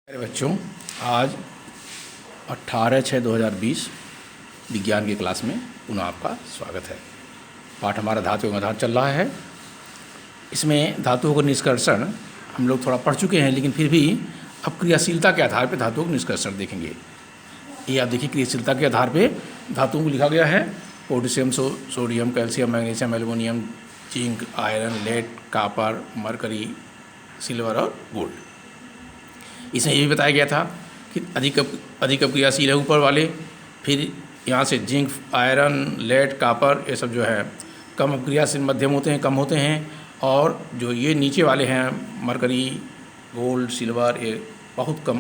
मेरे बच्चों, आज 18/6/2020 विज्ञान की क्लास में पुनः आपका स्वागत है। पाठ हमारा धातुओं का आधार चल रहा है। इसमें धातुओं का निष्कर्षण हम लोग थोड़ा पढ़ चुके हैं, लेकिन फिर भी अब क्रियाशीलता के आधार पर धातुओं का निष्कर्षण देखेंगे। ये आप देखिए, क्रियाशीलता के आधार पर धातुओं को लिखा गया है: potassium, sodium, calcium, magnesium, aluminium, zinc, iron, lead, copper, mercury, silver और गोल्ड। इसमें ये भी बताया गया था कि अधिक क्रियाशील है ऊपर वाले, फिर यहाँ से जिंक, आयरन, लेड, कॉपर, ये सब जो है कम क्रियाशील, मध्यम होते हैं, कम होते हैं। और जो ये नीचे वाले हैं, मरकरी, गोल्ड, सिल्वर, ये बहुत कम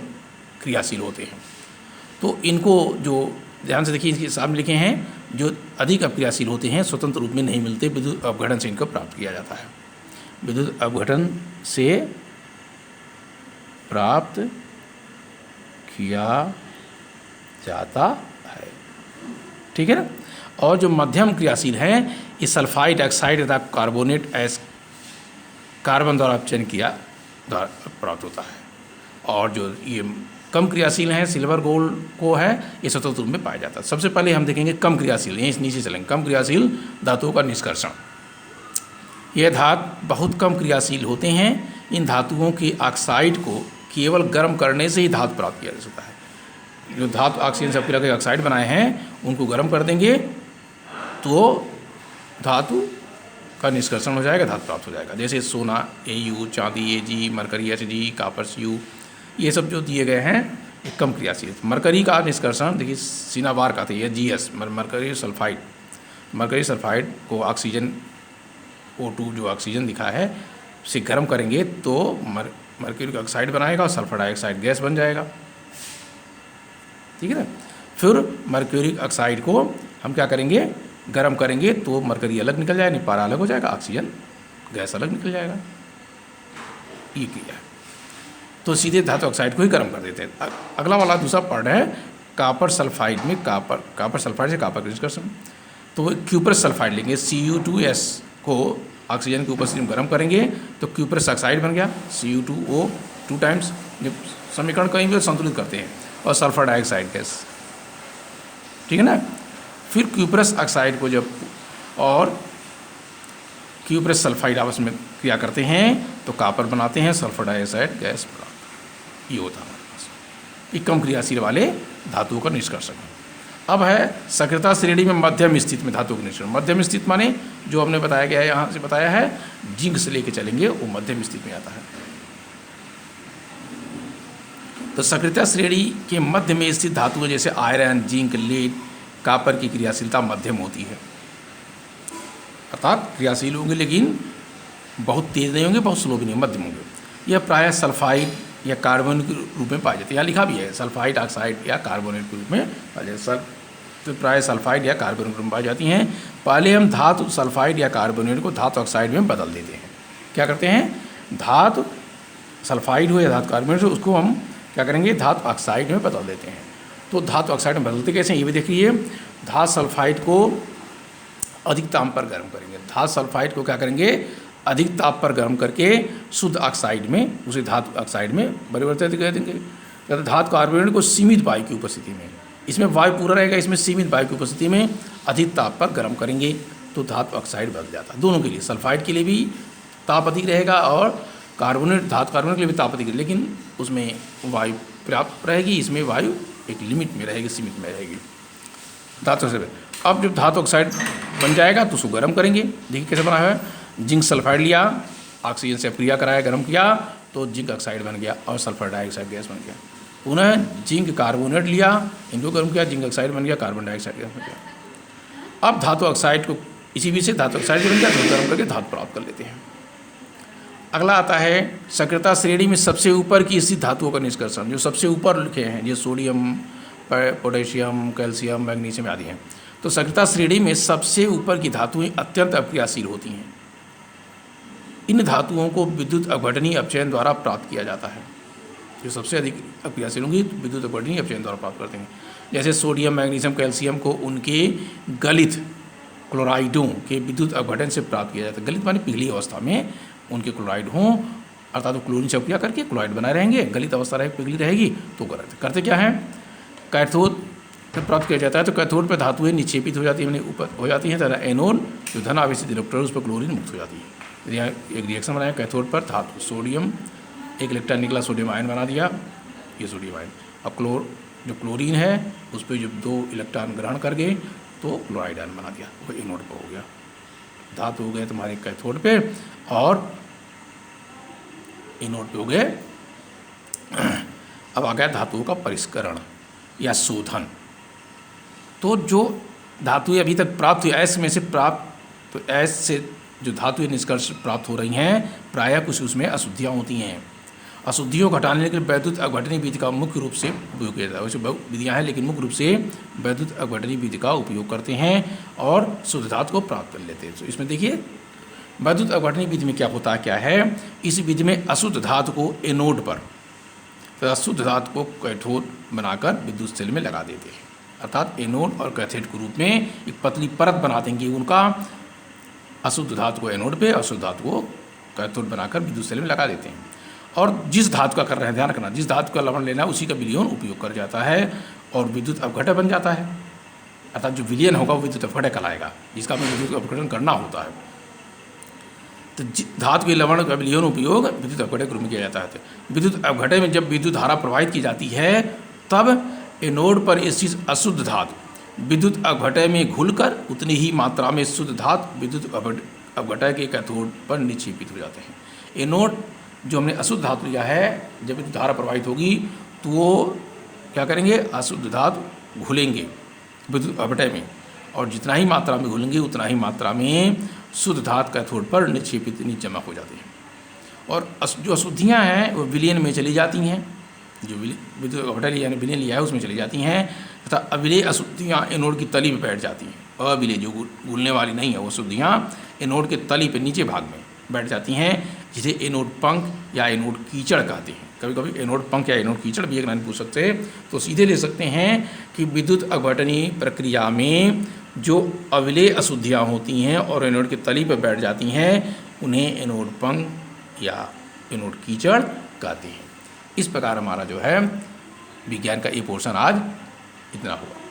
क्रियाशील होते हैं। तो इनको जो ध्यान से देखिए, इसके सामने लिखे हैं, जो अधिक क्रियाशील होते हैं स्वतंत्र रूप में नहीं मिलते, विद्युत अपघटन से इनको प्राप्त किया जाता है। विद्युत अपघटन से प्राप्त किया जाता है, ठीक है ना। और जो मध्यम क्रियाशील है, ये सल्फाइड ऑक्साइड तथा कार्बोनेट कार्बन द्वारा अपचयन किया द्वारा प्राप्त होता है। और जो ये कम क्रियाशील हैं, सिल्वर, गोल्ड को है, ये स्वतंत्र रूप में पाया जाता है। सबसे पहले हम देखेंगे कम क्रियाशील, यहीं नीचे चलेंगे। कम क्रियाशील धातुओं का निष्कर्षण। ये धातु बहुत कम क्रियाशील होते हैं। इन धातुओं की ऑक्साइड को केवल गर्म करने से ही धातु प्राप्त किया जा सकता है। जो धातु ऑक्सीजन से मिला के ऑक्साइड बनाए हैं, उनको गर्म कर देंगे तो धातु का निष्कर्षण हो जाएगा, धातु प्राप्त हो जाएगा। जैसे सोना Au, चांदी Ag, mercury Hg, copper Cu, ये सब जो दिए गए हैं ये कम क्रियाशील। मरकरी का निष्कर्षण देखिए सिनाबार का था, ये Gs, mercury sulphide. Mercury sulphide को ऑक्सीजन O2 जो ऑक्सीजन दिखा है उसे गर्म करेंगे तो मर्क्यूरिक ऑक्साइड बनाएगा और सल्फर डाइऑक्साइड गैस बन जाएगा, ठीक है ना। फिर मर्क्यूरिक ऑक्साइड को हम क्या करेंगे, गर्म करेंगे तो मरकरी अलग निकल जाएगा, पारा अलग हो जाएगा, ऑक्सीजन गैस अलग निकल जाएगा। ये क्रिया है। तो सीधे धातु ऑक्साइड को ही गर्म कर देते हैं। अगला वाला दूसरा पार्ट है कॉपर सल्फाइड में कॉपर सल्फाइड से कॉपर का निष्कर्षण। तो क्यूपरस सल्फाइड लेंगे, Cu2S को ऑक्सीजन की उपस्थिति में गर्म करेंगे तो क्यूपरस ऑक्साइड बन गया, Cu2O 2 टाइम्स। जब समीकरण कहीं भी संतुलित करते हैं, और सल्फर डाइऑक्साइड गैस, ठीक है ना। फिर क्यूपरस ऑक्साइड को जब और क्यूपरस सल्फाइड आपस में क्रिया करते हैं तो कॉपर बनाते हैं, सल्फर डाइऑक्साइड गैस प्राप्त। ये होता है हमारे पास। ये कम क्रियाशील वाले धातुओं का निष्कर्षण है। अब है सक्रियता श्रेणी में मध्यम स्थिति में धातु का निष्कर्षण। मध्यम स्थिति माने जो हमने बताया गया है, यहाँ से बताया है, जिंक से लेके चलेंगे, वो मध्यम स्थिति में आता है। तो सक्रियता श्रेणी के मध्य में स्थित धातुओं जैसे आयरन, जिंक, लेड, कॉपर की क्रियाशीलता मध्यम होती है। अर्थात क्रियाशील होंगे लेकिन बहुत तेज नहीं होंगे, बहुत स्लो भी नहीं, मध्यम होंगे। यह प्रायः सल्फाइड या कार्बन के रूप में पाए जाते हैं। यहाँ लिखा भी है सल्फाइड ऑक्साइड या कार्बोनेट के रूप में पाए जाते हैं। तो प्राय सल्फाइड या कार्बोनेट के रूप में पाई जाती हैं। पहले हम धातु सल्फाइड या कार्बोनेट को धातु ऑक्साइड में बदल देते हैं। क्या करते हैं, धातु सल्फाइड हो या धातु कार्बोनेट हो, उसको हम क्या करेंगे, धातु ऑक्साइड में बदल देते हैं। तो धातु ऑक्साइड में बदलते कैसे हैं, ये भी देखिए। धातु सल्फाइड को अधिक ताप पर गर्म करेंगे। धातु सल्फाइड को क्या करेंगे, अधिक ताप पर गर्म करके शुद्ध ऑक्साइड में, उसे धातु ऑक्साइड में परिवर्तित कर देंगे। धातु कार्बोनेट को सीमित वायु की उपस्थिति में, इसमें वायु पूरा रहेगा, इसमें सीमित वायु की उपस्थिति में अधिक ताप पर गर्म करेंगे तो धातु ऑक्साइड बदल जाता है। दोनों के लिए, सल्फाइड के लिए भी ताप अधिक रहेगा और धातु कार्बोनेट के लिए भी ताप अधिक, लेकिन उसमें वायु पर्याप्त रहेगी, इसमें वायु एक लिमिट में रहेगी, सीमित में रहेगी धातु से। अब जब धातु ऑक्साइड बन जाएगा तो उसको गर्म करेंगे। देखिए कैसे बना है, जिंक सल्फाइड लिया, ऑक्सीजन से क्रिया कराया, गर्म किया तो जिंक ऑक्साइड बन गया और सल्फर डाइऑक्साइड गैस बन गया। पुनः जिंक कार्बोनेट लिया, इनको गर्म किया, जिंक ऑक्साइड बन गया, कार्बन डाइऑक्साइड गैस बन गया। अब धातु ऑक्साइड को इसी बीच से धातु ऑक्साइड बन गया तो गर्म करके धातु प्राप्त कर लेते हैं। अगला आता है सक्रियता श्रेणी में सबसे ऊपर की स्थित धातुओं का निष्कर्षण। जो सबसे ऊपर लिखे हैं, जैसे सोडियम, पोटेशियम, कैल्शियम, मैग्नीशियम आदि हैं। तो सक्रियता श्रेणी में सबसे ऊपर की धातुएं अत्यंत अक्रियाशील होती हैं। इन धातुओं को विद्युत अपघटनीय अपचयन द्वारा प्राप्त किया जाता है। जो सबसे अधिक अक्रियाशील होंगी विद्युत अपघटनीय अपचयन द्वारा प्राप्त करते हैं। जैसे सोडियम, मैग्नीशियम, कैल्शियम को उनके गलित क्लोराइडों के विद्युत अपघटन से प्राप्त किया जाता है। गलित माने पीली अवस्था में उनके क्लोराइड हों अर्थात तो क्लोरीन से अभिक्रिया करके क्लोराइड बनाए रहेंगे, गलित अवस्था रहे पिघली रहेगी तो करते क्या है, कैथोड जब प्राप्त किया जाता है तो कैथोड पर धातुएं निक्षेपित हो जाती है, ऊपर हो जाती हैं, तथा एनोड जो धन आवेशित इलेक्ट्रॉन उस पर क्लोरीन मुक्त हो जाती है। यदि यहाँ एक रिएक्शन बनाया, कैथोड पर धातु सोडियम एक इलेक्ट्रॉन निकला, सोडियम आयन बना दिया, ये सोडियम आयन, अब जो क्लोरीन है उस पर जब 2 इलेक्ट्रॉन ग्रहण कर गए तो क्लोराइड आयन बना दिया, वो एनोड पर हो गया। धातु हो गए तुम्हारे कैथोड पे और एनोड पे हो गए। अब आ गया धातुओं का परिष्करण या शोधन। तो जो धातुएं अभी तक प्राप्त हुई ऐस में से प्राप्त, तो ऐस से जो धातुएं निष्कर्ष प्राप्त हो रही हैं प्रायः कुछ उसमें अशुद्धियाँ होती हैं। अशुद्धियों को हटाने के लिए वैद्युत अपघटनी विधि का मुख्य रूप से उपयोग किया जाता है। वैसे बहुत विधियाँ हैं लेकिन मुख्य रूप से वैद्युत अपघटनी विधि का उपयोग करते हैं और शुद्ध धातु को प्राप्त कर लेते हैं। तो इसमें देखिए वैद्युत अपघटनी विधि में क्या होता है, क्या है, इस विधि में अशुद्ध धातु को एनोड पर तो अशुद्ध धातु को कैथोड बनाकर विद्युत सेल में लगा देते हैं। अर्थात एनोड और कैथोड के रूप में एक पतली परत बना देंगे उनका, अशुद्ध धातु को एनोड पे और शुद्ध धातु को कैथोड बनाकर विद्युत सेल में लगा देते हैं। और जिस धातु का कर रहे हैं, ध्यान रखना, जिस धातु का लवण लेना है उसी का विलयन उपयोग कर जाता है और विद्युत अपघटन बन जाता है। अर्थात जो विलयन होगा वो विद्युत अपघटन कहलाएगा, जिसका हमें विद्युत अपघटन करना होता है। तो धातु के लवण का विलयन उपयोग विद्युत अपघटन के रूप में किया जाता है। विद्युत अपघटन में जब विद्युत धारा प्रवाहित की जाती है तब एनोड पर स्थित अशुद्ध धातु विद्युत अपघटन में घुलकर उतनी ही मात्रा में शुद्ध धातु विद्युत अपघटन के कैथोड पर निक्षेपित हो जाते हैं। एनोड जो हमने अशुद्ध धातु लिया है, जब विद्युत धारा प्रवाहित होगी तो वो क्या करेंगे, अशुद्ध धातु घुलेंगे विद्युत अपघटन में और जितना ही मात्रा में घुलेंगे उतना ही मात्रा में शुद्ध धातु कैथोड पर निक्षेपित जमा हो जाती हैं। और जो अशुद्धियाँ हैं वो विलयन में चली जाती हैं, जो विद्युत अपघटन यानी विलयन लिया है उसमें चली जाती हैं, तथा अविलेय अशुद्धियाँ एनोड की तली पर बैठ जाती हैं। अविलेय जो घुलने वाली नहीं है वो अशुद्धियाँ एनोड के तली पर नीचे भाग में बैठ जाती हैं, जिसे एनोड पंख या एनोड कीचड़ कहते हैं। कभी कभी एनोड पंख या एनोड कीचड़ भी एक नाम पूछ सकते हैं, तो सीधे ले सकते हैं कि विद्युत अपघटनी प्रक्रिया में जो अविलेय अशुद्धियाँ होती हैं और एनोड की तली पर बैठ जाती हैं उन्हें एनोड पंख या एनोड कीचड़ कहते हैं। इस प्रकार हमारा जो है विज्ञान का ये पोर्शन आज इतना हुआ।